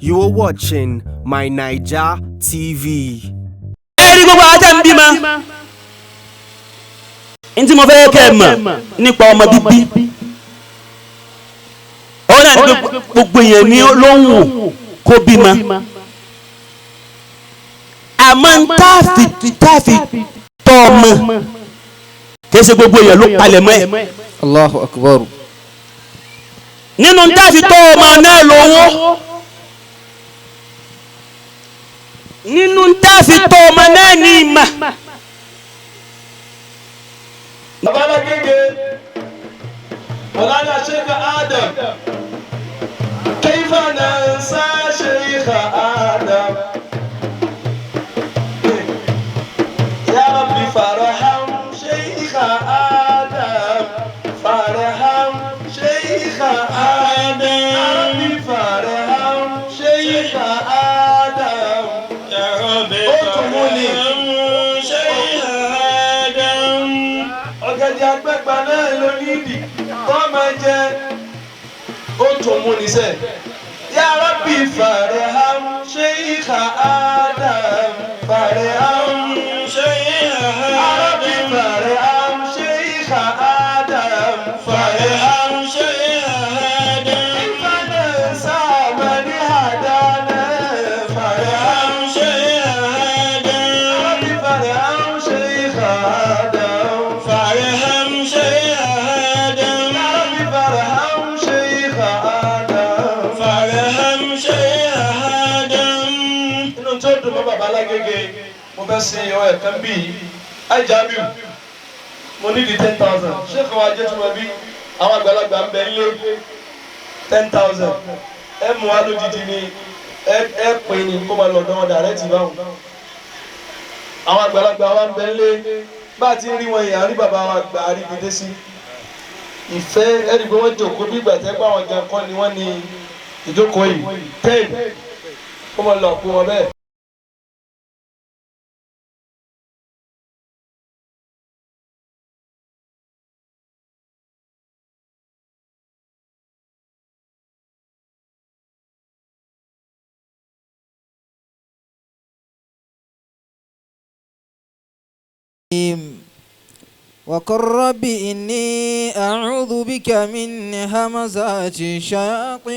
You are watching My Naija TV. Ẹ̀rí gbogbo ajá ń bímọ. Ntí mo fẹ́ kẹ́ ẹ mọ̀ nípa ọmọ bíbí. Ọ̀rọ̀ náà ni gbogbo èèyàn ní ló ń wò kó bímọ. Àmọ́ ń táàfì tọ́ ọmọ. Kìí ṣe gbogbo èèyàn ló palẹ̀ mọ́ ẹ̀. Allahu akbar. Nínú táàfì tọ́ ọmọ náà lówó. Nínú táàfì tọ́ ọmọ náà ní ìmọ̀. Babalagege, Maulana Sheikh Adam, Kaifa nansa Sheikh Adam, Ya Rabbi farham Sheikh Adam, farham Sheikh Adam, Ya Rabbi farham Sheikh Adam, Ya Rabbi farham Sheikh Adam. Ọ̀gẹ̀dẹ̀ àgbẹ̀gbà náà ló nídìí kọ́ máa jẹ ó tún mú ní sẹ́. Ya Rabbi farham Sheikh Adam, farham Sheikh Adam, Ya Rabbi farham Sheikh Adam, farham Sheikh Adam. Ìfàdé sàmàlì àdáná, farham Sheikh Adam, Ya Rabbi farham Sheikh Adam. Farham Sheikh Adam, Ya Rabbi farham Sheikh Adam, farham Sheikh Adam. Inú tó dùn mọ́ bàbá Alágége, mo fẹ́ sin ìyàwó ẹ̀ kan bí Ajabiu, mo ní di 10,000. Sheikh wa jẹ́ tó mọ̀ bí àwọn àgbàlagbà ń bẹ nílé 10,000. Ẹ mú wa lódìdí ni ẹ pè ní kó máa lọ́dọ̀ wọn dàrẹ́tì báwọn. Àwọn àgbàlagbà wa ń bẹ nílé bá a ti rí wọn yìí àrí bàbá wa gbà á rí gbèdé sí ìfẹ́ ẹni pé wọ́n jòkó bí ìgbà tẹ́ pé àwọn gan kọ́ ni wọ́n ní ìjókòó yìí 10 kó mọ̀ lọ kó wọn bẹ́ẹ̀. وقل رب إني أعوذ بك من همزات الشياطين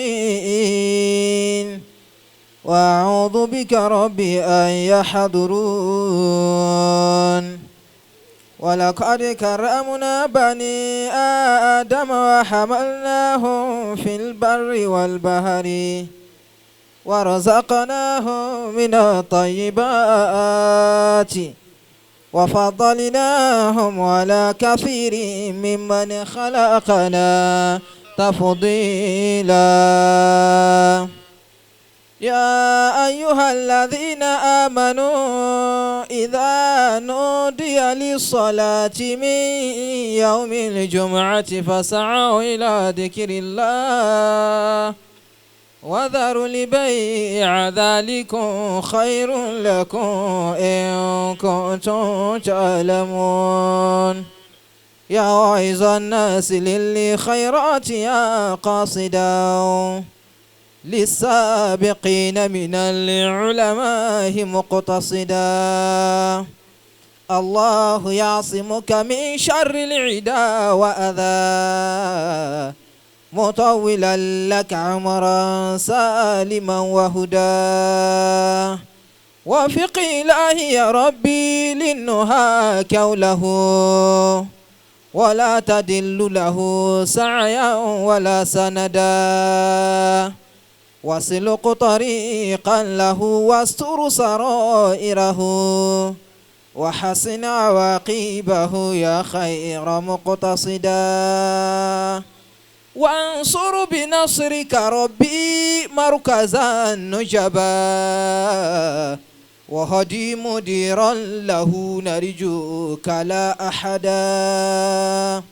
وأعوذ بك رب أن يحضرون ولقد كرمنا بني آدم وحملناهم في البر والبحر ورزقناهم من الطيبات وفضلناهم على كثير ممن خلقنا تفضيلا يا أيها الذين آمنوا إذا نودي للصلاة من يوم الجمعة فاسعوا إلى ذكر الله وذروا البيع ذلكم خير لكم إن كنتم تعلمون يا واعظ الناس للخيرات يا قاصدا للسابقين من العلماء مقتصدا الله يعصمك من شر العدا وأذى مطولا لك عمرا سالما وهدى وفق إلهي يا ربي للنهى كوله ولا تدل له سعيا ولا سندا واسلك طريقا له واستر سرائره وحسن عواقبه يا خير مقتصدا وانصر بنصرك ربي مركزا نجبا وهدي مديرا له نرجوك لا أحدا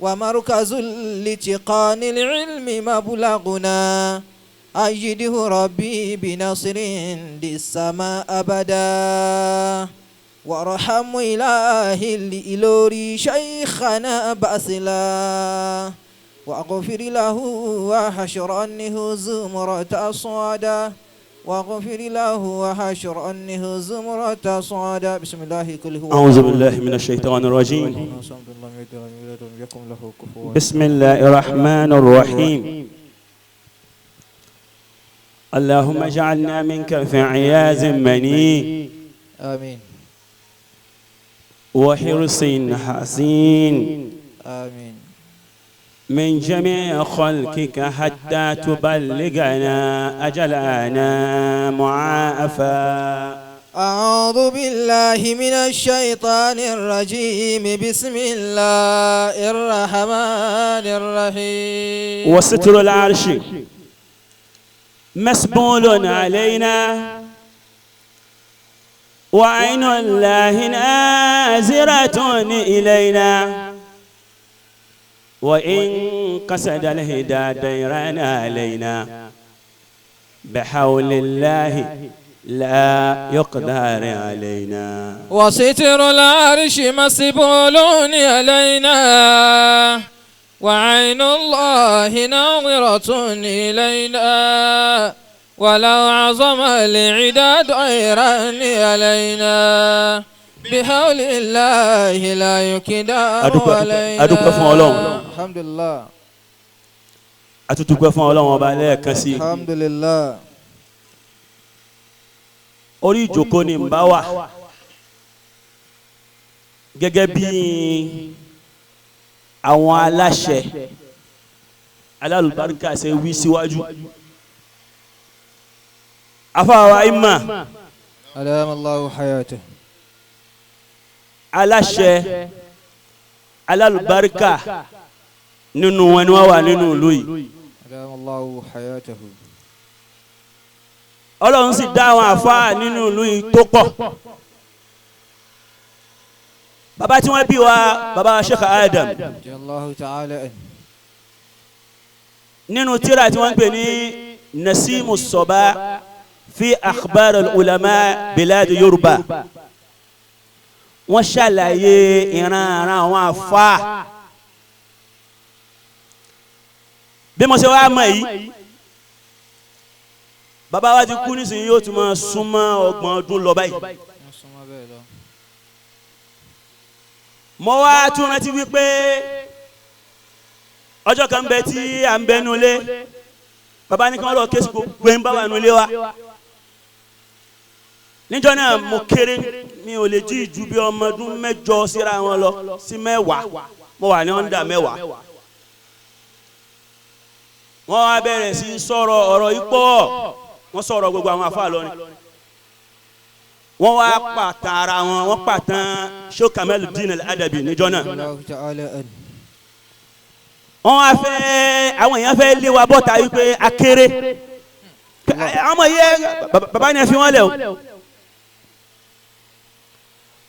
ومركز لاتقان العلم مبلغنا أيده ربي بنصر للسماء أبدا وارحم إلهي الإلوري شيخنا بأسلا واغفر له وحشر عنه زمرة أصوادا واغفر له وحشر أنه زمرة صعدا. بسم الله كل هو أعوذ بالله من الشيطان الرجيم. بسم الله الرحمن الرحيم. اللهم اجعلنا منك في عياذ مني آمين وحرص حسين آمين من جميع خلقك حتى تبلغنا أجلنا معافى. أعوذ بالله من الشيطان الرجيم. بسم الله الرحمن الرحيم. وستر العرش مسبول علينا وعين الله نازرة إلينا وإن قصد الهدى ديران علينا بحول الله لا يقدر علينا. وستر العرش مسبول علينا وعين الله ناظرة إلينا ولو عظم العداد عيران علينا بحول الله لا يكدر علينا. adúpẹ́ fún Ọlọ́run. alhamdulillah. atútúpẹ́ fún Ọlọ́run ọba lẹ́ẹ̀kan sí. alhamdulillah. orí ìjókòó ni ń bá wà gẹ́gẹ́ bí àwọn aláṣẹ alálùbáríkà ṣe wí síwájú. afáwa ima adamallahu hayatahu. aláṣẹ alálùbáríkà nínú wọn ni wọ́n wà nínú ìlú yìí. adamallahu hayatahu. Ọlọ́run sì dá àwọn àfáà nínú ìlú yìí tó pọ̀. bàbá tí wọ́n bí wa bàbá Sheikh Adam Allahu ta'ala nínú tírà tí wọ́n pè ní Nasimu Soba fi akhbar al-ulama bilad Yorùbá wọ́n ṣàlàyé ìran àwọn àfáà. bí mo ṣe wá mọ̀ yìí bàbá wa ti kú nísìnyí yóò tún máa súnmọ́ 30 ọdún lọ báyìí. mo wá tún rántí wípé ọjọ́ kan bẹ tí à ń bẹ nulẹ̀ bàbá ní kí wọ́n lọ kéésì gbogbo ń bá wà nulẹ̀ wa. níjọ́ náà mo kéré mi ò lè jí ju bí ọmọ ọdún 8 síra wọn lọ sí 10 mo wà ní ọ̀ndà 10. wọ́n wá bẹ̀rẹ̀ sí sọ̀rọ̀ ọ̀rọ̀ yìí pọ̀ wọ́n sọ̀rọ̀ gbogbo àwọn àfáà lọ ni. wọ́n wá pàtàn ara wọn wọ́n pàtàn Sheikh Kamaluddin Al-Adabi níjọ́ náà. wọ́n wá fẹ́ àwọn èèyàn fẹ́ lé wa bọ́ta wípé akéré ọmọ yẹ bàbá ni ẹ fi wọ́n lẹ̀ o.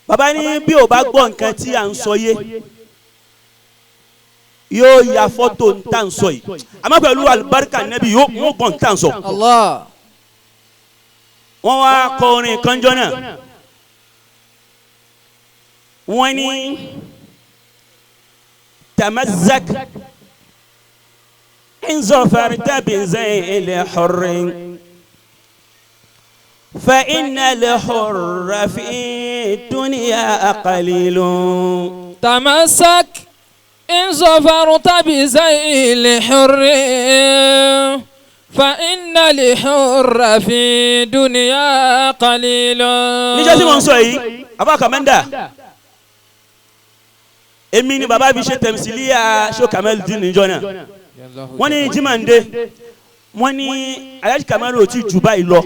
bàbá ní bí o bá gbọ́ nǹkan tí à ń sọ yé yóò ya fọ́tò ntá ń sọ yìí àmọ́ pẹ̀lú alibarika nẹ́bí yóò mú gbọ́n ntá ń sọ. wọ́n wá kọ orin kanjọ́ náà wọ́n ní tamazak inzofarta binzayil hurrin fa inna al-hurra fi dunya qalilun. tamasak inzofarta binzayil hurrin فإن الحر في دنيا قليل. níjọ́ tí mo ń sọ yìí Abba Kamanda èmi ni bàbá fi ṣe tẹ̀mísílíà Sheikh Kamaluddin níjọ́ náà wọ́n ní jimande wọ́n ní Alhaji Kamalu ò tí jù báyìí lọ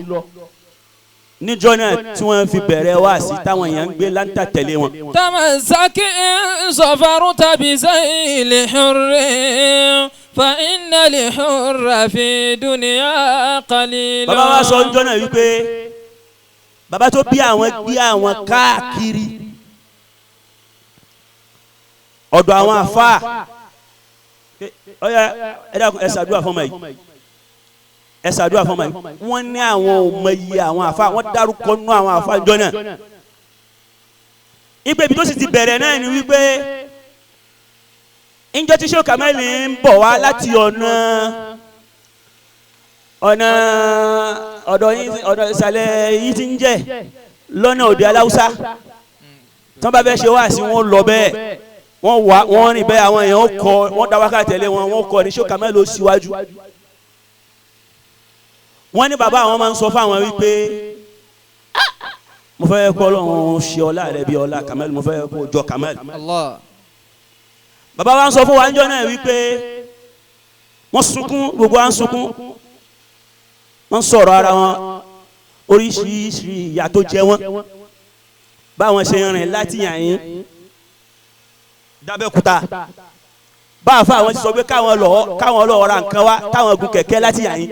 níjọ́ náà tí wọ́n fi bẹ̀rẹ̀ wá sí táwọn èèyàn ń gbé láńtà tẹ̀lé wọn. tamasaki safaruta bizayil hurri فإن الحر في دنيا قليل. bàbá wa sọ ọjọ́ náà wípé bàbá tó bí àwọn káàkiri ọ̀dọ̀ àwọn àfáà ọ̀yà ẹ ṣàdúrà fún ọmọ yìí ẹ ṣàdúrà fún ọmọ yìí wọ́n ní àwọn ọmọ yìí àwọn àfáà wọ́n dárúkọ nú àwọn àfáà ọjọ́ náà ìgbé ibi tó sì ti bẹ̀rẹ̀ náà ni wípé ìjọ tí Sheikh Kamalu ń bọ̀ wá láti ọ̀nà ọ̀dọ̀ ìsàlẹ̀ yìí ti ń jẹ́ lọ́nà òde aláwùsá tí wọ́n bá fẹ́ ṣe wá sí wọn lọ bẹ́ẹ̀ wọ́n rìn bẹ́ẹ̀ àwọn èèyàn kọ wọ́n dá wákàtí tẹ̀lé wọ́n kọ ní Sheikh Kamal ló síwájú. wọ́n ní bàbá àwọn máa ń sọ fáwọn wípé mo fẹ́ kọ́ lọ́wọ́ ṣe ọlá rẹ bí ọlá Kamal mo fẹ́ kó jọ Kamal. bàbá wa ń sọ fún wa níjọ́ náà wípé wọ́n sunkún gbogbo wa ń sunkún wọ́n sọ̀rọ̀ ara wọn oríṣiríṣi ìyà tó jẹ wọ́n báwọn ṣe rìn láti yàn yín dábẹ́kúta bá àfa àwọn ti sọ pé káwọn lọ ra nǹkan wá táwọn gun kẹ̀kẹ́ láti yàn yín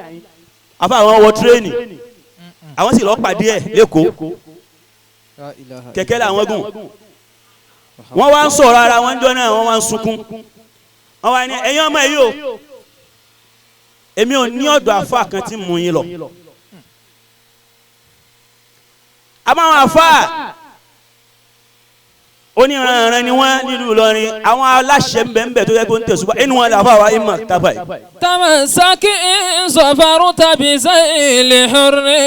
àfa àwọn wọ tírẹ́ẹ̀nì àwọn sì lọ pàdé ẹ̀ lẹ́kọ̀ọ́ kẹ̀kẹ́ làwọn gùn wọ́n wá ń sọ̀rọ̀ ara wọn jọ náà wọ́n wá ń sunkún wọ́n wá ní ẹ̀yin ọmọ yìí o èmi ò ní ọ̀dọ̀ àfa kan tí mú yín lọ àmọ́ àwọn àfa oníranran ni wọ́n nílùú Ìlọrin àwọn aláṣẹ ńbẹ̀ńbẹ̀ tó yẹ kó ń tẹ̀sùbá inú wọn làfa wa ìmọ̀ tábà yìí. tamasaki sọfaru tàbí sẹ́yìn lè hurri.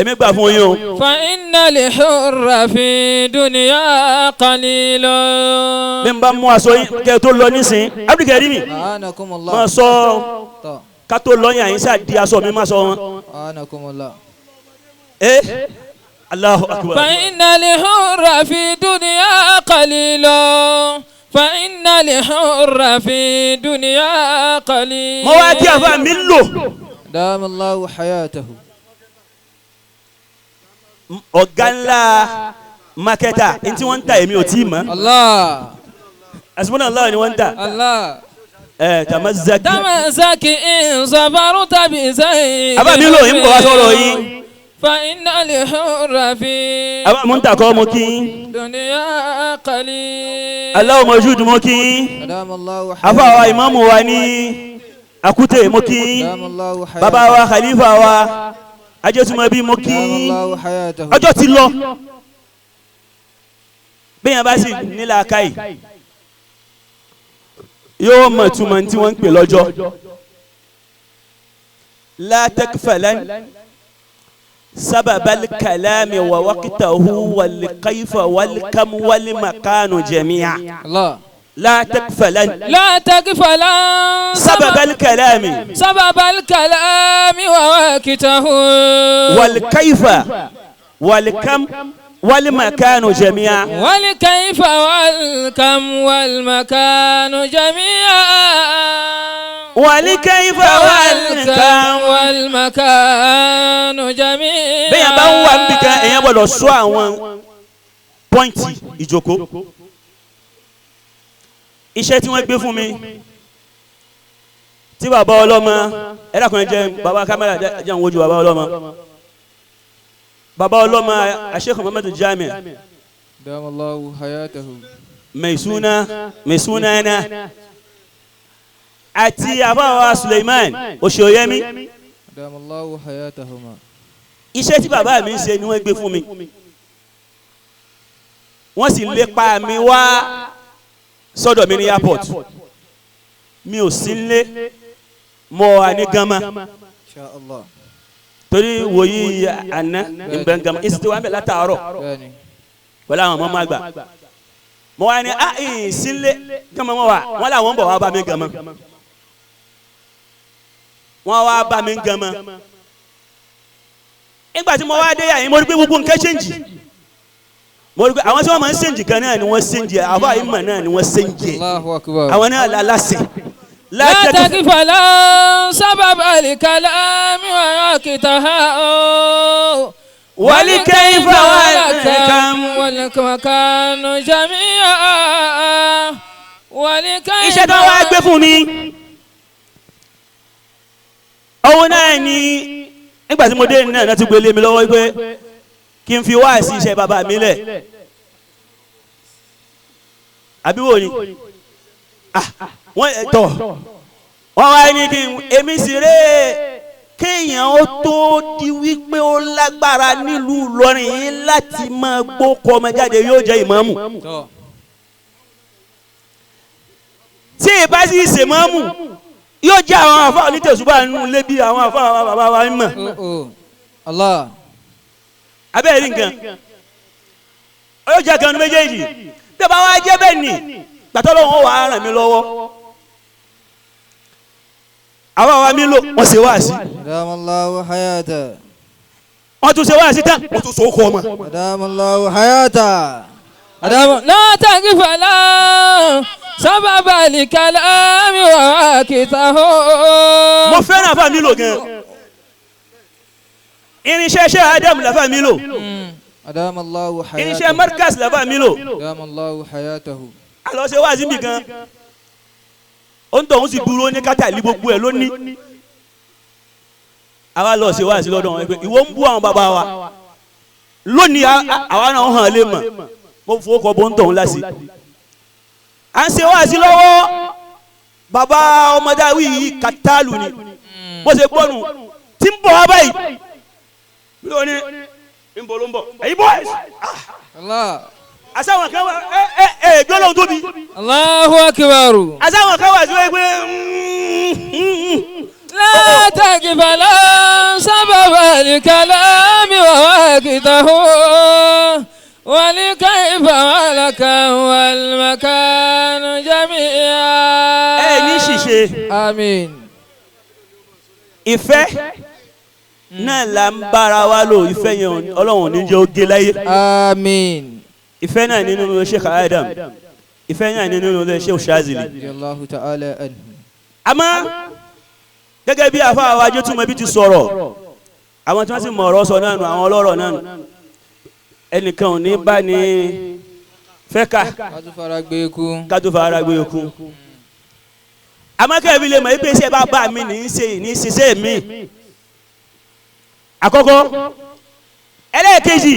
èmi gbà fún yín o. fa inna lè hurra fi dunya qalilun. bí n bá mú aṣọ yín kẹ́ ẹ tó lọ nísìn Abdul Karim máa sọ ká tó lọ yàn yín sáà di aṣọ mi máa sọ wọn. Allahu akbar. fa inna lè hurra fi dunya qalilun. fa inna lè hurra fi dunya qalilun. mo wá kí àfa mi lò. damallahu hayatahu. ọ̀gá ńlá makẹta ntí wọ́n ń ta èmi ò tí ì mọ̀. Allah. asubuna Allah ni wọ́n ń ta. Allah. tamazaki safaru tàbí sẹ́yìn. àbá mi lò yín bọ̀ wá sọ̀rọ̀ yín. fa inna lè hurra fi. àbá mo ń ta kọ́ mo kí. dunya qalil. Allahu mawjud mo kí. àfa wa ìmáàmù wa ní Akute mo kí. bàbá wa khalifa wa ajẹ́tùmọ̀bí mo kí. ọjọ́ ti lọ. bẹ́ẹ̀ bá sì nílà káyì yóò mọ̀ túmọ̀ tí wọ́n ń pè lọ́jọ́. la takfalan sababal kalami wa waqtahu wal kayfa wal kam wal makanu jami'a. la takfalan. la takfalan. sababal kalami. sababal kalami wa waqtahu. wal kayfa wal kam والمكان جميعا. والكيف والكم والمكان جميعا. والكيف والكم والمكان جميعا. bẹ́ẹ̀ bá ń wà níbi kan èèyàn gbọ́dọ̀ sọ àwọn pọ́ǹtì ìjókòó. iṣẹ́ tí wọ́n gbé fún mi tí bàbá ọlọ́mọ ẹ̀rọ kan jẹ́ bàbá kámẹ́rà jẹ́ àwọn ojú bàbá ọlọ́mọ. baba ọlọ́mọ Sheikh Muhammadu Jami damallahu hayatahu maisunana àti àbáwá Suleiman Oṣòyẹmí damallahu hayatahuma. iṣẹ́ tí bàbá mi ń ṣe ni wọ́n gbé fún mi wọ́n sì lépa mi wá sọ́dọ̀ mi ní airport mi ò sí nílé mo wà ní Gama inshallah. torí wòye àná ìgbẹ̀ngàn ìsìtì wà ń bẹ̀ látàárọ̀ pẹ̀lú àwọn ọmọ máa gbà mo wá ní ìsínlé Gama wọn wà wọn làwọn ń bọ̀ wá bá mi Gama wọn wá bá mi Gama nígbà tí mo wá dé yàyín mo rí pé gbogbo nǹkan ṣéǹjì mo rí pé àwọn tí wọ́n máa ń ṣéǹjì kan náà ni wọ́n ṣéǹjì àwọn àyìnbó náà ni wọ́n ṣéǹjì àwọn náà lálàsẹ̀. لا تكفلا سبب الكلام ويقتها والكيف والكم والمكان جميعا والكيف. iṣẹ́ tó wá gbé fún mi ọwọ́ náà ni nígbà tí mo dé náà ti gbé lé mi lọ́wọ́ pé kí n fi wá sí iṣẹ́ bàbá mi lẹ̀ àbí wò ni wọ́n tọ̀ wọ́n wá ní kí èmi sì rè kéèyàn ó tó di wípé ó lágbára nílùú Ìlọrin yìí láti máa gbókọ ọmọ jáde yóò jẹ́ ìmáàmù tí ìbá sì ṣe ìmáàmù yóò jẹ́ àwọn àfáà onítẹ̀sùbà nínú ilé bí àwọn àfáà bàbá wa ń mọ̀ Allah. abẹ́rẹ́ rí nǹkan ó jẹ́ kan méjèèjì bí ọba wa jẹ́ bẹ́ẹ̀ ni gbàtọ́ lọ́wọ́ wà á ràn mí lọ́wọ́ àwọn àwa mi lò wọ́n ṣe wá sí Adamallahu hayata. wọ́n tún ṣe wá sí tán wọ́n tún so kọ́ ọmọ. Adamallahu hayata. لا تقف لا سبب الكلام وواكته. mo fẹ́ràn àfa mi lò gan irinṣẹ́ iṣẹ́ Adam làfa mi lò Adamallahu hayata. irinṣẹ́ Markaz làfa mi lò Adamallahu hayatahu. àlọ́ ṣe wá sí mi gan ó ń tọ̀hún sì dúró ní kátàlí gbogbo ẹ̀ lónìí àwa lọ ṣe wá sí lọ́dọ̀ wọn pé ìwọ ń bú àwọn bàbá wa lónìí àwa náà hàn lè mọ̀ mo fowó kọ bó ń tọ̀hún láti à ń ṣe wá sí lọ́wọ́ bàbá ọmọdáwí yìí kàtàlù ni bó ṣe gbọ́nù tí ń bọ̀ wá báyìí bí ó ní ń bọ̀ ló ń bọ̀ èyí bọ̀ Allah. àsáwọn kan wà gbọ́dọ̀ tóbi Allahu akbar. àsáwọn kan wà sí wọ́n pé لا تقف لا سبب الكلام وواكته ولكيف ولك والمكان جميعا. ní ṣìṣe آمين. ìfẹ́ náà là ń bára wa lò ìfẹ́ yẹn ọlọ́run ní jẹ́ oge láyé آمين. ìfẹ́ náà nínú Sheikh Adam ìfẹ́ náà nínú Sheikh Shazili. Radiyallahu ta'ala anhu. àmọ́ gẹ́gẹ́ bí àfa àwọn Ajétúmọ̀ bí ti sọ̀rọ̀ àwọn tí wọ́n sì mọ̀ ọ̀rọ̀ sọ náà nù àwọn ọlọ́rọ̀ náà nù ẹnìkan ò ní bá ní fẹ́ ká Ká tó fara gbé kú. ká tó fara gbé okun. àmọ́ kẹ́ẹ̀bí lè mọ̀ pé iṣẹ́ bàbá mi ní í ṣe ní ṣiṣẹ́ mi. àkọ́kọ́ ẹlẹ́ẹ̀kejì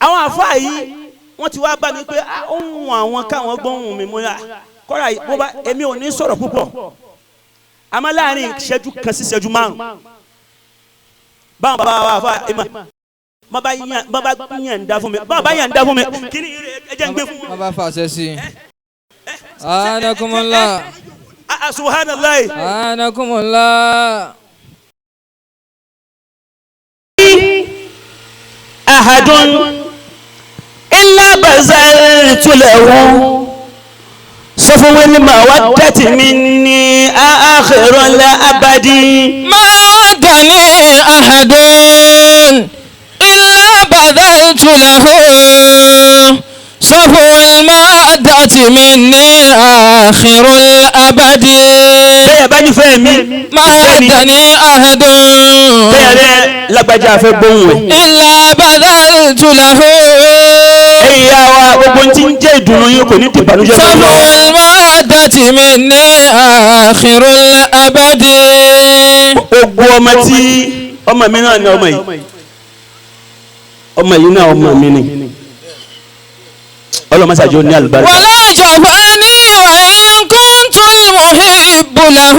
àwọn àfáà yìí wọ́n ti wá bá mi pé ohun àwọn káwọn gbóhùn mi mú yá kọ́ra bó bá èmi ò ní sọ̀rọ̀ púpọ̀ àmọ́ láàrin ìṣẹ́jú kan sí ìṣẹ́jú márùn-ún báwọn bàbá wa àfáà bàbá yàn ń dá fún mi bàbá yàn ń dá fún mi kí ni ẹ jẹ́ ń gbé fún mi. Má bá fàṣẹ sí i. Anakumullah. Subhanallah. Anakumullah. ahadun illa bazaltu lahu safwan mawaddati minni akhirun la abadi. ما ودني أحد إلا بذلت له صفو المودة مني آخر الأبد. bẹ́ẹ̀ bá nífẹ̀ẹ́ mi ما ودني أحد bẹ́ẹ̀ rẹ lágbájá fẹ́ gbóhùn ẹ̀. إلا بذلت له ẹ̀yà wa gbogbo tí ń jẹ́ ìdùnnú yín kò ní ti bànújẹ́ fún صفو mi. المودة مني آخر الأبد. gbogbo ọmọ tí ọmọ mi náà ni ọmọ yìí náà ọmọ mi ni ọlọmọsàjò ní àlùbáríkà. ولا جفاني وإن كنت المحب له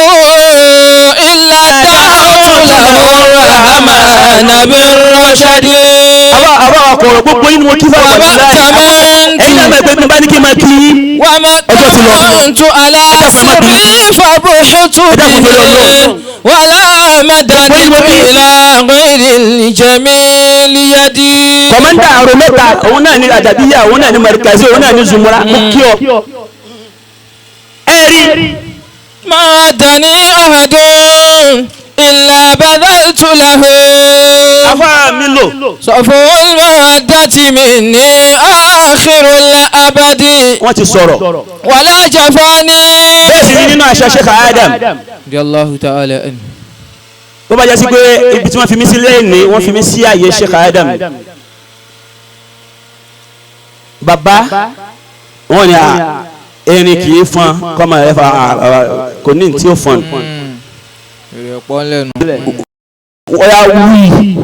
إلا دعوت له الرحمن بالرشد. àwa akọ̀rọ̀ gbogbo yín ni mo kí fún àwọn ìlú láì ẹ̀yin náà mọ̀ pé mi bá ní kí n máa kí وما كنت على سري فبحت به ولا مدد إلى غير الجميل يدي. kọ̀mọ́ndà àrò mẹ́ta òun náà ní àdàbíyà òun náà ní Markazi òun náà ní Zumura mo kí ọ. ẹ̀rí ما دني أحد إلا بذلت له afa mi lò صفو المودة مني آخر الأبد. wọ́n ti sọ̀rọ̀ ولا جفاني. bẹ́ẹ̀ sì ni nínú àṣà Sheikh Adam Radiyallahu ta'ala anhu. tó bá jẹ́ sí pé ibi tí wọ́n fi mí sí lẹ́ẹ̀ni wọ́n fi mí sí àyè Sheikh Adam bàbá wọn ni erin kì í fọn kọ́mọ rẹ fa kò ní tí ó fọn. Èrè ọ̀pọ̀ lẹ́nu. wọ́n yà wí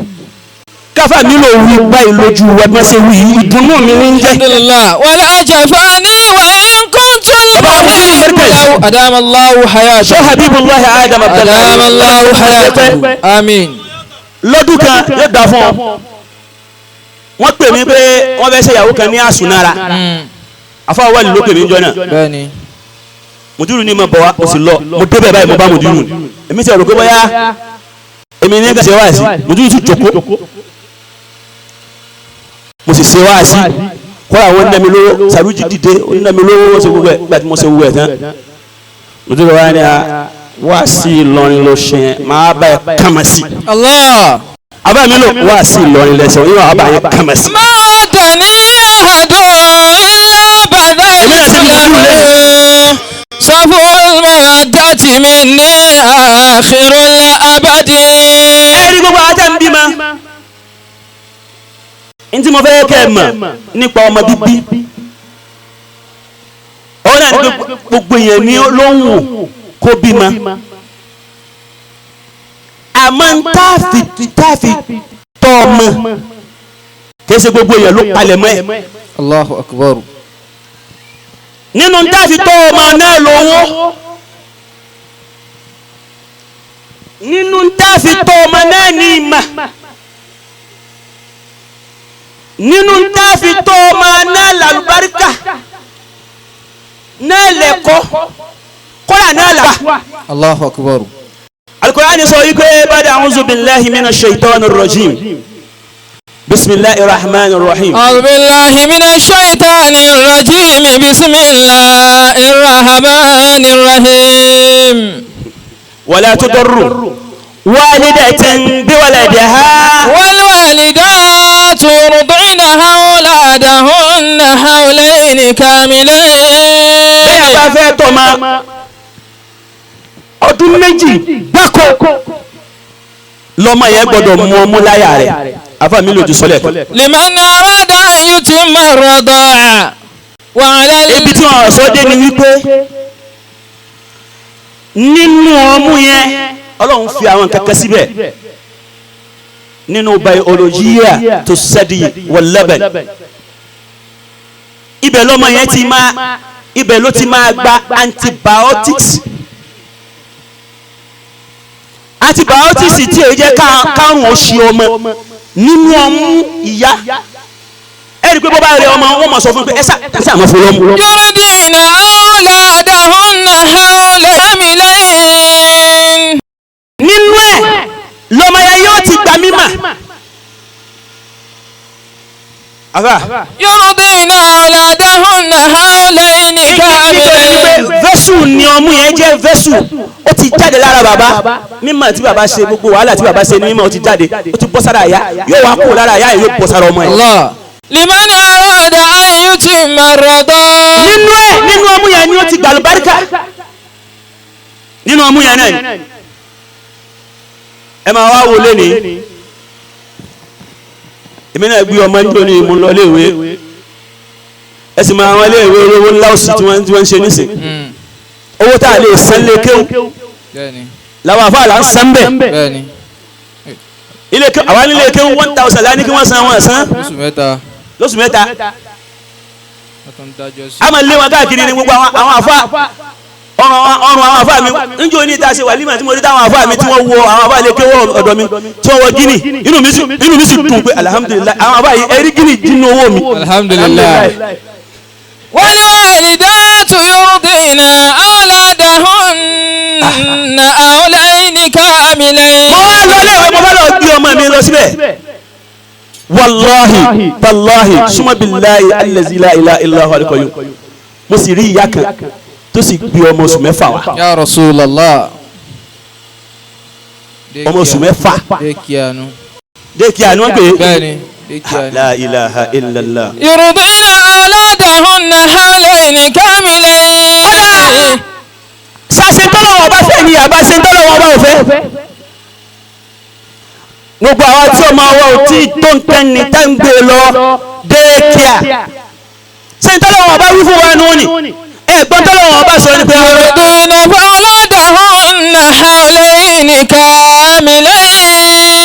káfà mi lò wí báyìí lójú wa bí wọ́n ṣe wí ìdùnnú mi ní jẹ́. الحمد لله. ولا جفاني وإن كنت المحب له أدام الله حياته. Sheikh Habibullah Adam أدام الله حياته. آمين. lọ́dún kan yóò dà fún ọ wọ́n pè mí pé wọ́n fẹ́ ṣe ìyàwó kan ní àsùnára afáwọ́ wà ló pè mí jọ náà Bẹ́ẹ̀ni. mùdúrù ni mo bọ̀ wá o sì lọ mo débẹ̀ báyìí mo bá mùdúrù èmi sì rò pé bóyá èmi ní ṣe wá sí mo tún jókòó mo sì ṣe wá sí kó àwọn ndẹ́mi lówó Sàrújì dìde ndẹ́mi lówó ṣe gbogbo ẹ̀ gbà tí mo ṣe gbogbo ẹ̀ tán mo tún lọ wá ní wá sí Ìlọrin ló ṣe máa bá ẹ kàmá sí. Allah. abá mi lò wá sí Ìlọrin lẹsẹ yóò wá bá yẹ kàmá sí. máa tà ní àdó ilé bàdá ìlú sọ́fù mawaddati minni akhirul abadi. ẹ̀rí gbogbo ajá ń bímọ ntí mo fẹ́ kẹ́ ẹ mọ̀ nípa ọmọ bíbí ọ̀hún náà ní gbogbo yẹn ní ló ń wò kó bímọ àmọ́ táàfì tọ́ ọmọ kìí ṣe gbogbo yẹn ló palẹ̀ mọ́ ẹ̀. Allahu akbar. nínú táàfì tọ́ ọmọ náà lówó nínú táàfì tọ́ ọmọ náà ní ìmọ̀ nínú táàfì tọ́ ọmọ náà làlùbáríkà náà lẹ́kọ́ kọ́lá náà là. Allahu akbar. القرآن يقول بعد أعوذ بالله من الشيطان الرجيم بسم الله الرحمن الرحيم أعوذ بالله من الشيطان الرجيم بسم الله الرحمن الرحيم ولا تضروا والدة بولدها والوالدات يرضعن أولادهن حولين كاملين. bẹ́ẹ̀ bá fẹ́ tọ́mọ ọdún méjì gbáko lọ́mọ yẹn gbọ́dọ̀ mú ọmú láyà rẹ̀ afa mi lòdì sọlẹ̀. liman arada an yutimma ar-rida'a wa 'ala ibi tí wọn sọ dé ni wípé nínú ọmú yẹn Ọlọ́run fi àwọn kankan síbẹ̀ nínú biologia tó sẹ́dí wal-laban ibẹ̀ lọ́mọ yẹn ti máa ibẹ̀ ló ti máa gba antibiotics tí èyí jẹ́ káàrùn oṣù ọmọ nínú ọmú ìyá ẹ̀rí pé bó bá rẹ ọmọ wọn mọ̀ sọ fún pé ẹ̀sà àmọ́ fún lọ́mú. yurdina awladahunna hawlan kamilayn. nínú ẹ̀ lọ́mọ yẹn yóò ti gba mímà. yurdina awladahunna hawlan kamilayn. vẹ́sù ni ọmú yẹn jẹ́ vẹ́sù ó ti jáde lára bàbá mímọ̀ tí bàbá ṣe gbogbo wàhálà tí bàbá ṣe ní mímọ̀ ó ti jáde ó ti bọ́ sára àyà yóò wá kó lára àyà yóò bọ́ sára ọmọ yẹn. liman arada an yutimma ar-rida'a. nínú ọmú yẹn ni ó ti gbàlùbáríkà nínú ọmú yẹn náà ẹ máa wá wọlé ní èmi náà gbé ọmọ níjó ní mo lọ léèwé ẹ sì máa wọn léèwé olówó ńlá òsì tí wọ́n ń ṣe nísìn owó tá a lè san lé kéwù làwọn àfáà là ń san bẹ́ẹ̀ ilé kéwù àwọn ilé kéwù 1000 lá ní kí wọ́n san wọn san lóṣù mẹ́ta a máa lé wọn káàkiri ní gbogbo àwọn àfáà ọrùn àwọn àfáà mi níjó ní ìta ṣe wàlímà tí mo rí táwọn àfáà mi tí wọ́n wo àwọn àfáà lè kéwù ọ̀dọ̀ mi tí wọ́n wọ gíní inú mi sì dùn pé alhamdulilayi àwọn àfáà yìí ẹ̀rí gíní dínú owó mi alhamdulilayi. والوالدات يرضين أولادهن حولين كاملين. mo wá lọ léèwé mo bá lọ gbé ọmọ mi lọ síbẹ̀ wàláhì tàláhì súnmọ́ billahi allazi la ilaha illa huwa al-qayyum mo sì rí ìyá kan tó sì gbé ọmọ oṣù mẹ́fà wá. Ya Rasulallah. ọmọ oṣù mẹ́fà dékìá ni wọ́n pè é la ilaha illallah. يرضين أولادهن حولين كاملين. sase tọ́lọ́wọ́ bá fẹ́ ni àbá se tọ́lọ́wọ́ bá ò fẹ́. gbogbo àwọn tí ọmọ wa ò tí tó ń tẹ́ni tá ń gbé lọ dékìá se tọ́lọ́wọ́ bá wí fún wa nù ní ẹ̀gbọ́n tọ́lọ́wọ́ bá sọ ní pé. يرضين أولادهن حولين كاملين.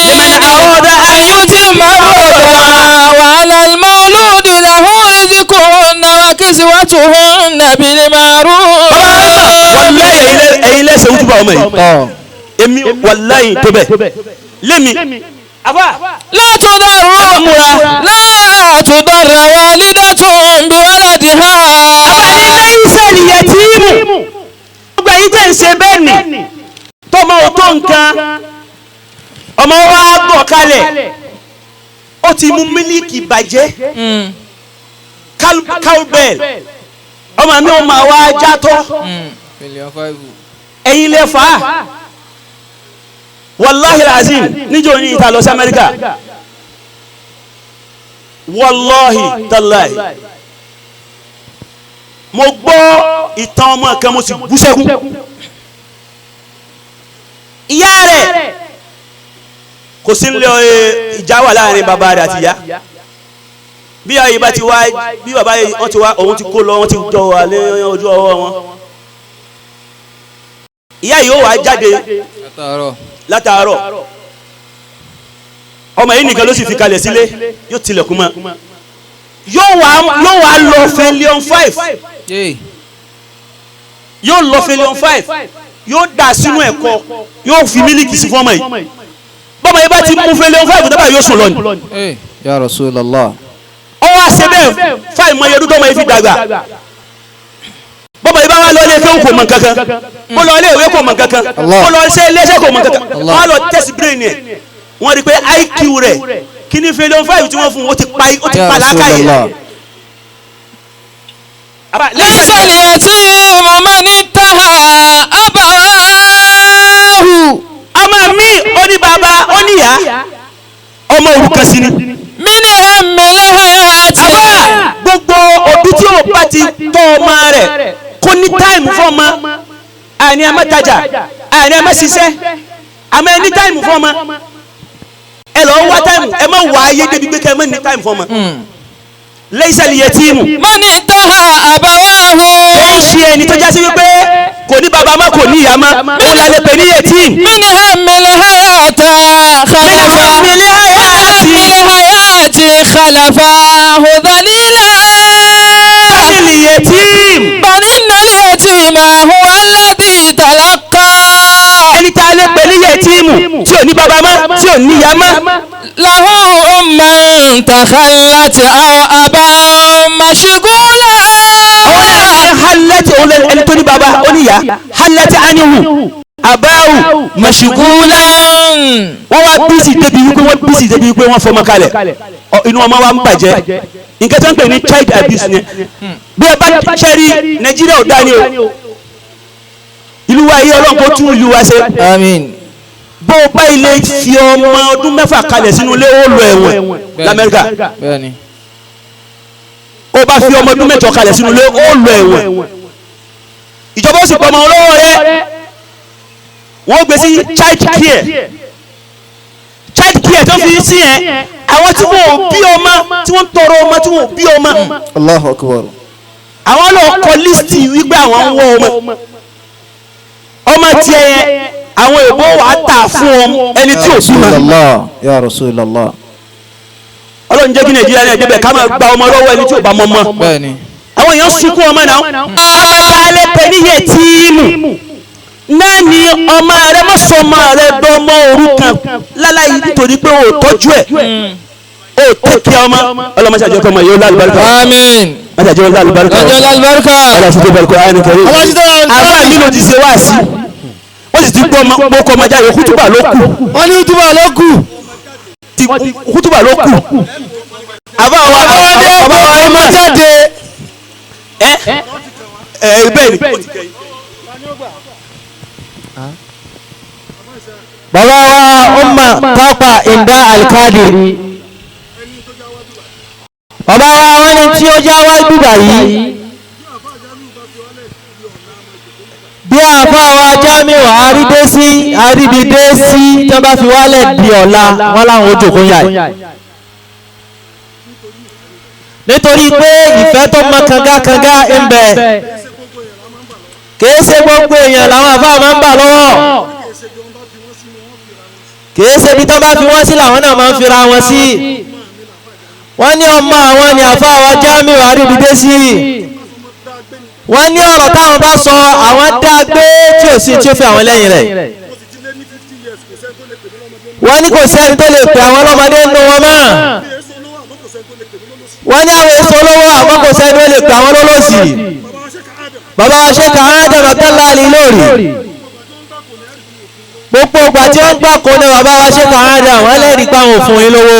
لمن أراد أن يتم الرضاعة وعلى المولود له رزقهن وكسوتهن بالمعروف. wàláyé ẹ̀yin lẹ́sẹ̀ wútúbà ọmọ yìí èmi wàláyé tó bẹ̀ lémi لا تضر والدة بولدها. lẹ́yìnsẹ̀ lìyẹ̀tìmù gbogbo ẹ̀yin tẹ̀ ń ṣe bẹ́ẹ̀ ni tọmọ ò tó nǹkan ọmọ wa bọ̀ kalẹ̀ ó ti mú mílíkì bàjẹ́ cowbell ọmọ mi ò máa wá játọ́ ẹ̀yin lè fà á wàláhi azim níjọ́ ní ìta lọ sí Amẹ́ríkà wàláhi tàláì mo gbọ́ ìtàn ọmọ kan mo sì bú sẹ́kún ìyá rẹ̀ kò sí nílé ìjà wà láàrin bàbá rẹ̀ àti ìyá bí ayé bá ti wá bí bàbá yìí wọ́n ti wá òun ti kó lọ wọ́n ti jọ wà lé ojú ọwọ́ wọn ìyá yìí ó wá jáde látàárọ̀ ọmọ yìí nìkan ló sì fi kalẹ̀ sílé yóò tilẹ̀kùn mọ́ yóò wá lọ fẹ́líọ̀n 5 yóò lọ fẹ́líọ̀n 5 yóò dà sínú ẹ̀kọ́ yóò fi mílíkì sí fún ọmọ yìí bọ́mọ yìí bá ti mú fẹ́líọ̀n 5 dábàá yóò sùn lọ ni. Ya Rasulallah. ọwọ́ àṣẹ bẹ́ẹ̀ 5 mọ iye dúdú ọmọ yìí fi dàgbà bọ́mọ yìí bá wà lọ ilé ẹ̀kọ́ kò mọ̀ kankan ó lọ ilé ìwé kò mọ̀ kankan ó lọ ilé iṣẹ́ kò mọ̀ kankan wọ́n á lọ test brain yẹn wọ́n rí pé IQ rẹ̀ kí ni fẹ́líọ̀n 5 tí wọ́n fún ó ti pa lákàyè. ليس اليتيم من انتهى أبواه. ọmọ mi ó ní bàbá ó ní ìyá ọmọ òrukàn sí ni. من هم الحياة. gbogbo òbí tí ó bá ti tọ́ ọmọ rẹ̀ kó ní táìmù fún ọmọ àní ẹ má tajà àní ẹ má ṣiṣẹ́ àmọ́ ẹ ní táìmù fún ọmọ ẹ lọ wá táìmù ẹ má wá ayé débi pé kẹ́ ẹ má ní táìmù fún ọmọ. ليس اليتيم من انتهى أبواه. èyí ṣe ẹni tó jásí wípé kò ní bàbá má kò ní ìyá má ó là lè pè ní yetim. من هم الحياة خلفاه. من الحياة خلفاه ذليلا. اليتيم بل إن اليتيم هو الذي تلقى. ẹni tá a lè pè ní yẹtíìmù tí ò ní bàbá má tí ò ní ìyá má. له أما تخلت أو أبا مشغولا. àwọn náà ní halẹ́tì òun ẹni tó ní bàbá ó ní ìyá halẹ́tì ánìhù àbáwù mashgula. wọ́n wá bísí débi wípé wọ́n fọmọ kalẹ̀ inú ọmọ wa ń bàjẹ́ nǹkan tó ń pè ní child abuse ni bí ẹ bá ṣẹ́rí Nàìjíríà ò dání o ìlú wa yìí Ọlọ́run kó tún ìlú wa ṣe. Àmín. bó o bá ilé fi ọmọ ọdún 6 kalẹ̀ sínú ilé ó lọ ẹ̀wọ̀n l'Amẹ́ríkà Bẹ́ẹ̀ni. ó bá fi ọmọ ọdún 8 kalẹ̀ sínú ilé ó lọ ẹ̀wọ̀n ìjọba ó sì pọ̀ ọmọ olówó rẹ wọ́n gbé sí child care tó fi sí ẹ àwọn tí wọ́n ò bí ọmọ tí wọ́n ń tọrọ ọmọ tí wọ́n ò bí ọmọ Allahu Akbar. àwọn lọ kọ lísìtì wípé àwọn ń wọ ọmọ tiẹ̀ yẹn àwọn èèbó wà á tà fún ẹni tí ò sí ma. Ya Rasulallah. Ọlọ́run jẹ́ kí Nàìjíríà ní ẹ̀jẹ̀ bẹ̀ ká máa gba ọmọ lọ́wọ́ ẹni tí ò bá mọ́ mọ́. Bẹ́ẹ̀ni. àwọn èèyàn sunkún ọmọ náà ọmọ tá a lè pè ní yẹtíìmù náà ni ọmọ rẹ má sọ ọmọ rẹ dọmọ òrukàn láláyé nítorí pé o tọ́jú ẹ̀ o tẹ́kẹ́ ọmọ ọlọ́mọ ṣàjọ kọ́ ọmọ yóò lálùbáríkà. Àmín. ṣàjọ lálùbáríkà. Ṣàjọ lálùbáríkà. aláṣẹ bẹ̀rẹ̀ kọ́ ayé kẹrẹ́. àbá mi ló ti ṣe wá sí wọ́n sì ti gbọ́ ọkọ̀ ọmọ jáde kútùbà ló kù. Wọ́n ní kútùbà ló kù. kútùbà ló kù. àbá wa ọmọ jáde. bẹ́ẹ̀ ni. Bàbá wa Umma Papa Inda Al-Kadiri. Bàbá wa wọ́n ní tí ó já wá gbígbà yìí. Bí àfa wa Jamiu àríbidé sí tí wọ́n bá fi wálẹ̀ di ọ̀la wọ́n láwọn ojú kò yà yìí. Nítorí pé ìfẹ́ tó mọ kangakanga ń bẹ. Kìí ṣe gbogbo èèyàn làwọn àfa máa ń bà lọ́wọ́. Kìí ṣe bí tó bá fi wọ́n sí làwọn náà máa ń fira wọn sí. Wọ́n ní ọmọ àwọn ni àfa wa Jamiu àríbidé sí. Wọ́n ní ọ̀rọ̀ táwọn bá sọ àwọn dá gbé tí ò sí tí ó fi àwọn lẹ́yìn rẹ̀. Wọ́n ní kò sẹ́ni tó lè pè àwọn ọlọ́mọdé nínú wọn mọ́. Wọ́n ní àwọn èso olówó àmọ́ kò sẹ́ni tó lè pè àwọn olólòsì. Bàbá wa Sheikh Adam Abdullahi Al-Ilory. gbogbo ìgbà tí wọ́n gbà kó ní bàbá wa ṣe kàn án dà wọ́n lẹ́rìí pa àwọn òfin yín lówó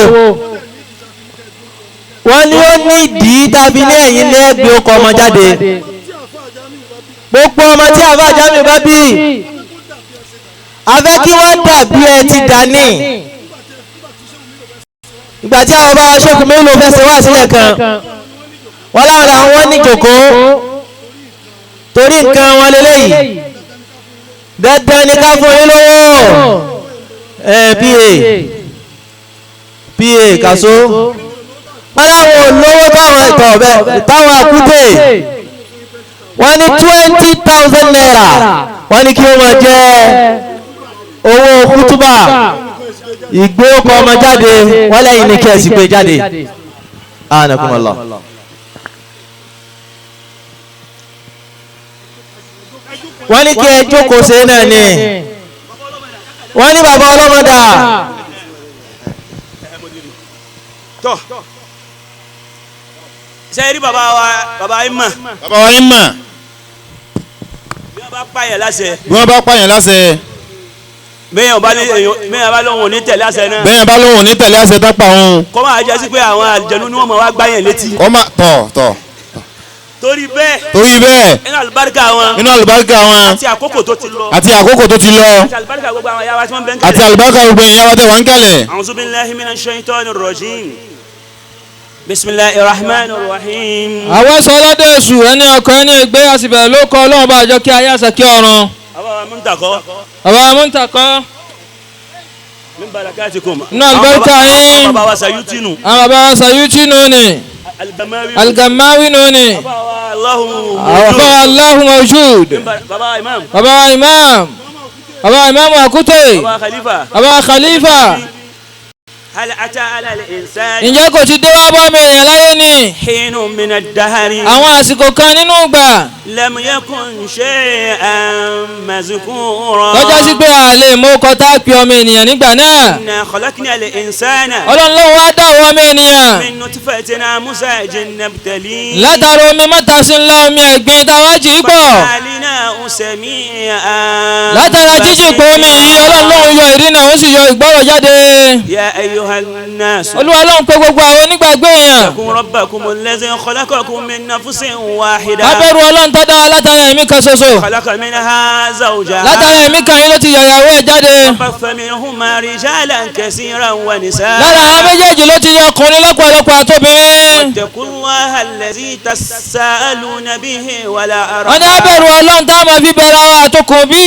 wọ́n ní ó ní ìdí tàbí ní ẹ̀yìn lẹ́gbẹ̀ẹ́ ọkọ̀ ọmọ jáde gbogbo ọmọ tí àbá Jamiu bá bí afẹ́ kí wọ́n dàbí ẹ ti dání ìgbà tí àwọn bá wa ṣe kùn mélòó fẹsẹ̀ wá sílẹ̀ kan wọ́n láwọn làwọn ní jòkó torí nǹkan wọn lélẹ́yìí dandan ní ká fún yín lówó pa kàṣó wọ́n láwọn olówó táwọn ìtọ̀ ọ̀bẹ táwọn àkútè wọ́n ní 20,000 naira wọ́n ní kí wọ́n máa jẹ́ owó kútúbà ìgbé ọkọ̀ ọmọ jáde wọ́n lẹ́yìn ní kí ẹ sì gbé jáde anakumullah. wọ́n ní kí ẹ jókòó ṣe náà ni wọ́n ní bàbá ọlọ́mọdà. tọ́ ṣe rí bàbá yín mọ̀. bàbá wa yín mọ̀. bí wọ́n bá pààyàn láṣẹ. bí wọ́n bá pààyàn láṣẹ. bẹ́ẹ̀ bá lóhùn ní tẹ̀lé àṣẹ náà. bẹ́ẹ̀ bá lóhùn ní tẹ̀lé àṣẹ tó pa òun. kọ́ máa jẹ́ sí pé àwọn àjẹnú ni wọ́n máa wá gbáyàn létí. kọ́ máa tọ̀. torí bẹ́ẹ̀. inú àlùbáríkà wọn. àti àkókò tó ti lọ. àti àlùbáríkà gbogbo àwọn yàrá tí wọ́n bẹ́ ń àti àlùbáríkà gbogbo ẹ̀yà wa tẹ̀ wá ń kalẹ̀. a'udhu billahi minash shaitanir rajim. bismillahir rahmanir rahim. àwọn sọlọ́dọ̀ èṣù ẹni ọkọ ẹni ẹgbẹ́ àsìbẹ̀ ló kọ́ ọlọ́run bá àjọ kí ayé àṣà kí ọ̀run. àbáwá múntakọ́. min barakatikum. inú àlùbáríkà yín. bàbá wa Sayutinu. àwọn bàbá wa Sayutinu ni. Al-Gamawi nuni. Bàbá Allahu Mawjud. Bàbá Imam. Bàbá Imam Akute. Bàbá Khalifa. Hal ata ala al-insan. Ǹjẹ́ kò ti dé wá bọ́ mi èèyàn láyé ni? Hinun min ad-dahri. Àwọn àsìkò kan nínú ìgbà. Lam yakun shay'an mazkura. Lọ́jọ́ sí pé a lè mú kọta pé ọmọ ènìyàn nígbà náà. Inna khalaqna al-insana. Ọlọ́run ló wá dá ọmọ ènìyàn. Min nutfatin amzajin nabtali. Látara omi mẹ́ta sí ńlá omi ẹ̀gbin táwa jì í pọ̀. Alinahu sami'an. Látara jíjì pé omi yìí Ọlọ́run lóun yọ ìrìnà òun sì yọ ìgbọ́rọ̀ jáde. Ya ayyuhan nas. Olúwa lóun pé gbogbo àwọn onígbàgbé èèyàn. Ittaqu rabbakum alladhi khalaqakum min nafsin wahida. Abẹ́rù Ọlọ́run tó dá wa látara ẹ̀mí kan ṣoṣo. Khalaqa minha zawjaha. Látara ẹ̀mí kan yìí ló ti yọ̀yàwó ẹ̀ jáde. Baffa minhuma rijalan kasiran wa nisaa. Lára àwọn méjèèjì ló ti yọ ọkùnrin lọ́pọ̀lọpọ̀ àtobìnrin. Wattaqullaha alladhi tasaaluna bihi wal arham. Wọ́n ní abẹ́rù Ọlọ́run tá a máa fi bẹ̀rẹ̀ àwọn àtòkùn bí.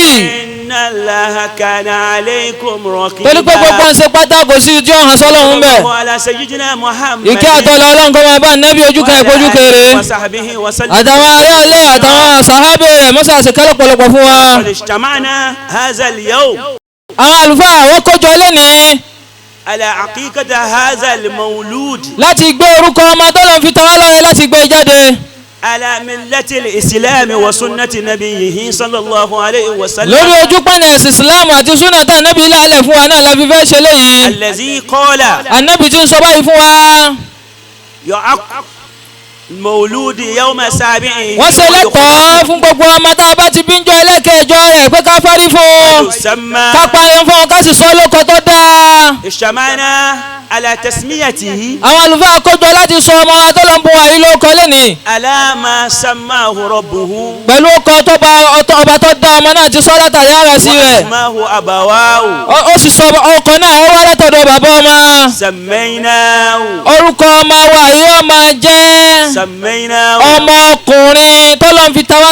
Inna Allaha kana alaykum raqiba. Torí pé gbogbo ń ṣe pátá kò sí tí ó hàn sọ́lọ́run bẹ̀. Ala sayyidina Muhammad. Ìkẹ́ àtọ́lọ́ Ọlọ́run kọ́ máa bá nẹ́bí ojú kan ìpójú kéré. Wa sahbihi wa sallam. Àtàwọn ará ilé àtàwọn sàhábé rẹ̀ mọ́sàsì kálọ̀pọ̀lọpọ̀ fún wa. Qad ijtama'na hadha al-yawm. Àwọn àlùfáà wọ́n kójọ lónìí. Ala aqiqati hadha al-mawlud. Láti gbé orúkọ ọmọ tọ́lọ̀ fi tawá lọ́rẹ láti gbé jáde. Ala millati al-islam wa sunnati nabiyhi sallallahu alayhi wa sallam. Lórí ojú pọ̀nà ẹ̀sìn Islam àti súnà tá ànábì ilé fún wa náà la fi fẹ́ ṣe léyìí. Allazi qala. Ànábì tí ń sọ báyìí fún wa. Ya'aq mawludi yawma sabi'i. Wọ́n ṣe lẹ́tọ̀ọ́ fún gbogbo ọmọ tá a bá ti bí ń jọ ẹlẹ́kẹ̀ẹ́jọ rẹ̀ pé ká fárí fún. Ká parí fún ká sì sọ lóko tó dáa. Ishtamana ala tasmiyatihi. Àwọn àlùfáà kójọ láti sọ ọmọ atọ́lọ́mbù àyí ló kọ lẹ́nìí. Ala ma sammahu rabbuhu. Pẹ̀lú ọkọ̀ ọba tó dá ọmọ náà ti sọ látàrí ara sí rẹ̀. Sammahu abawahu. Ó sì sọ ọkọ̀ náà ó wá látọ̀dọ̀ bàbá ọmọ. Sammaynahu. Orúkọ ọmọ wa yóò máa jẹ́. Sammaynahu. Ọmọkùnrin tọ́lọ́n fi tawá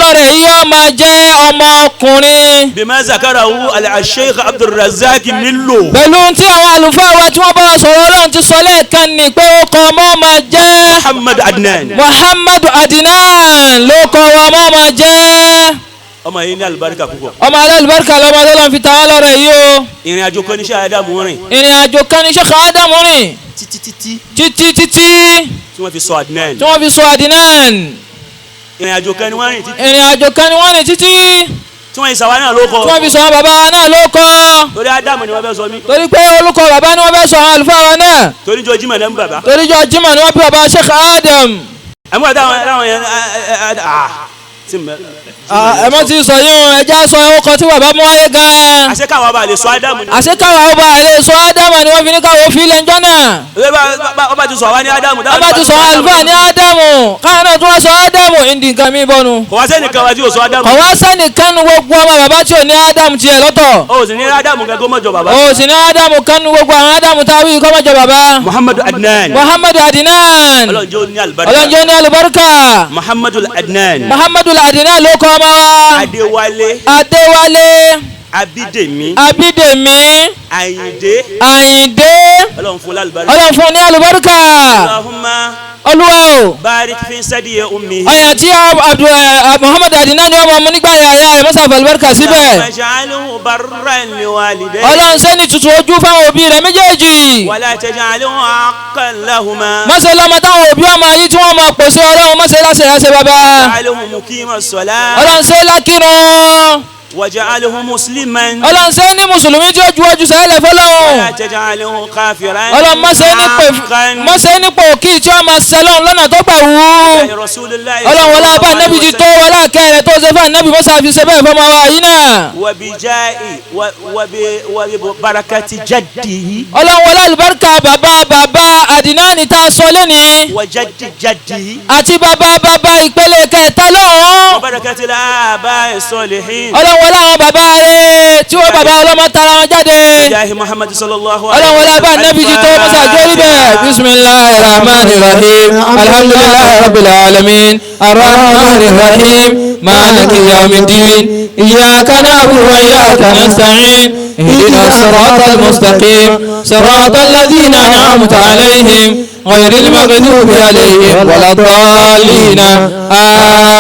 lọ́rẹ̀ yóò máa jẹ́ ọmọkùnrin. Bima zakarahu al-Sheikh Abdul Razzaq nílò. Pẹ̀lú tí àwọn àlùfáà wa tí wọ́n bá wa sọ̀rọ̀ Ọlọ́run ti sọ lẹ́ẹ̀kan ni pé ó kọ ọmọ máa jẹ́. Muhammadu Adnan ló kọ ọmọ máa jẹ́. Ọmọ yìí ní àlùbáríkà púpọ̀. Ọmọ alálùbáríkà lọ́mọ tọ́lọ́n fi tawá lọ́rẹ̀ yìí o. Ìrìn àjò kan ní Sheikh Adamu rìn. Ìrìn àjò kan ní Sheikh Adamu rìn. Títí. Tí wọ́n fi sọ Adnan. Ìrìn àjò kan ni wọ́n rìn títí. Tí wọ́n ìsàwá náà ló kọ́. Tí wọ́n fi sọ bàbá wa náà ló kọ́. Torí Ádámù ni wọ́n fẹ́ sọ mí. Torí pé olùkọ́ bàbá ni wọ́n fẹ́ sọ àwọn àlùfáà wa náà. Torí jọ Jímọ̀ lẹ́mú bàbá. Torí jọ Jímọ̀ ni wọ́n bí bàbá Sheikh Adam. Àmú àtàwọn yẹn ẹ mọ́ ti sọ yín o ẹja sọ ọkọ̀ tí bàbá mú wáyé gan-an. àṣẹ káwọn ọba lè sọ ádámù ni. àṣẹ káwọn ọba lè sọ ádámù ni wọ́n fi ní káwọn fi ilẹ̀ ńjọ́ náà. ọba ti sọ wá ní ádámù. ọba ti sọ àlùfáà ní ádámù káwọn náà tún wá sọ ádámù ìdí nǹkan mi bọ́nu. kò wá sẹ́nìkan wá tí ò sọ ádámù. kò wá sẹ́nìkan nu gbogbo ọmọ bàbá tí ò ní ádámù tiẹ̀ lọ́tọ̀. o sì ní ádámù gẹ́gẹ́ mọ́jọ bàbá. o sì ní ádámù kan nu gbogbo àwọn ádámù táwí kọ́ mọ́jọ bàbá. muhammadu adnan. muhammadu adnan. ọlọ́njọ́ ní alibarika. ọlọ́njọ́ ní alibarika. muhammadu adnan. muhammadu adnan ló kọ́ ọmọ wa. adéwálé. adéwálé. abídèmí. abídèmí. àyìndé. àyìndé. ọlọ́run fún alibarika. ọlọ́run fún ní alibarika. allahumma. olúwa o. barik fi sadiya ummi. àyàn tí muhammadu adnan ni ọmọ mu nígbà yàyà rẹ̀ mọ́sá alibarika síbẹ̀. waj'alhu barran liwalidayhi. ọlọ́run sẹ́ni tutù ojú fáwọn òbí rẹ̀ méjèèjì. wala taj'alhu aqqan lahuma. mọ́sẹ̀ lọ́mọ táwọn òbí ọmọ yìí tí wọ́n mọ̀ pèsè ọlọ́run mọ́sẹ̀ láṣẹ láṣẹ bàbá. waj'alhu muqima as-salah. ọlọ́run sẹ́ lákìrún. waj'alhu musliman. ọlọ́run sẹ́ ní mùsùlùmí tí ó ju ojú sẹ́lẹ̀ fọlọ́run. wala taj'alhu kafiran. ọlọ́run mọ́sẹ̀ nípò kí tí wọ́n máa sẹ́lọ̀ lọ́nà tó gbà wú. ọlọ́run wọlé abá nẹ́bí ti tó wọlé akẹ́rẹ́ tó ṣe fún nẹ́bí mọ́sá fi ṣe bẹ́ẹ̀ fọmọ wa yìí náà. wa bi barakati jaddihi. ọlọ́run wọlé alibarika bàbá àdínáàni tá a sọ lẹ́nìí. wa jaddihi. àti bàbá ìpele kẹta lọ́hùn. wa barakati al-aba'i salihin. ọlọ́run wọlé àwọn bàbá rẹ̀ tí wọ́n bàbá ọlọ́mọ tara wọn jáde. jahi muhammad sallallahu alaihi ọlọ́run wọlé abá nẹ́bí ti tó mọ́sá jórí bẹ́ẹ̀. bisimilahi rahmani rahim alhamdulilayi rabbil alamin arrahmani rahim maliki yawmiddin iyyaka na'budu wa iyyaka nasta'in ihdina siratal mustaqim siratal ladina an'amta alaihim ghayril maghdubi alaihim waladdallin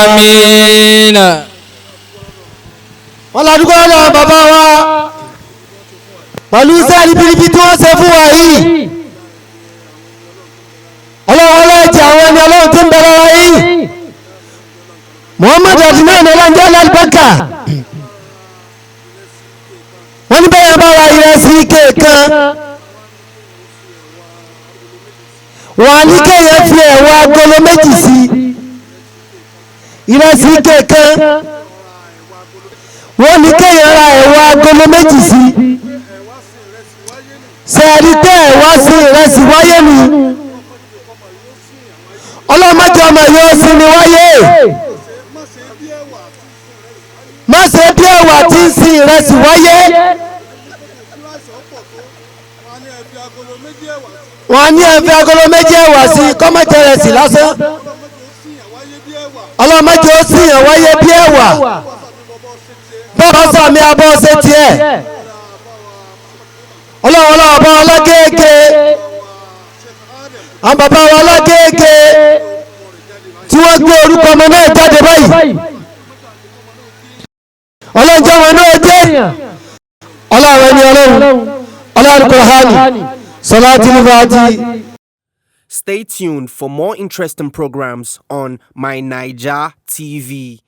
àmín. wọ́n ládùúgbò náà bàbá wa pẹ̀lú iṣẹ́ ribiribi tí wọ́n ṣe fún wa yìí ọlọ́run ọlọ́ọ̀jẹ̀ àwọn ẹni ọlọ́run tí ń bẹ̀rẹ̀ wa yìí Muhammad adnan ọlọ́njẹ́ alábẹ́kà wọ́n ní bẹ́ẹ̀ bá ra ìrẹsì kéèkan wọ́n á ní kéèyàn fi ẹ̀wọ̀ agolo méjì sí ìrẹsì kéèkan wọ́n ní kéèyàn ra ẹ̀wọ̀ agolo méjì sí sẹ́ẹ̀rí tẹ́ ẹ̀wá sí ìrẹsì wáyé ni ọlọ́mọdé ọmọ yóò sí ni wáyé má ṣe bí ẹ̀wà tí ń sin ìrẹsì wáyé wọ́n á ní ẹ̀fẹ́ agolo méjì ẹ̀wà sí kọ́mọ̀tẹ̀ rẹ̀ sí lásán ọlọ́mọdé ó sì yàn wáyé bí ẹ̀wà bọ́ọ̀ sàmì abọ́ ṣe tiẹ̀ ọlọ́run ọba ọlọ́gẹ́gẹ́ àwọn bàbá wa ọlọ́gẹ́gẹ́ tí wọ́n gbé orúkọ ọmọ náà jáde báyìí ọlọ́jọ́ wọn náà dé ọlọ́run ẹni ọlọ́run Kùránì Salatul Fatihi. Stay tuned for more interesting programs on My Naija TV.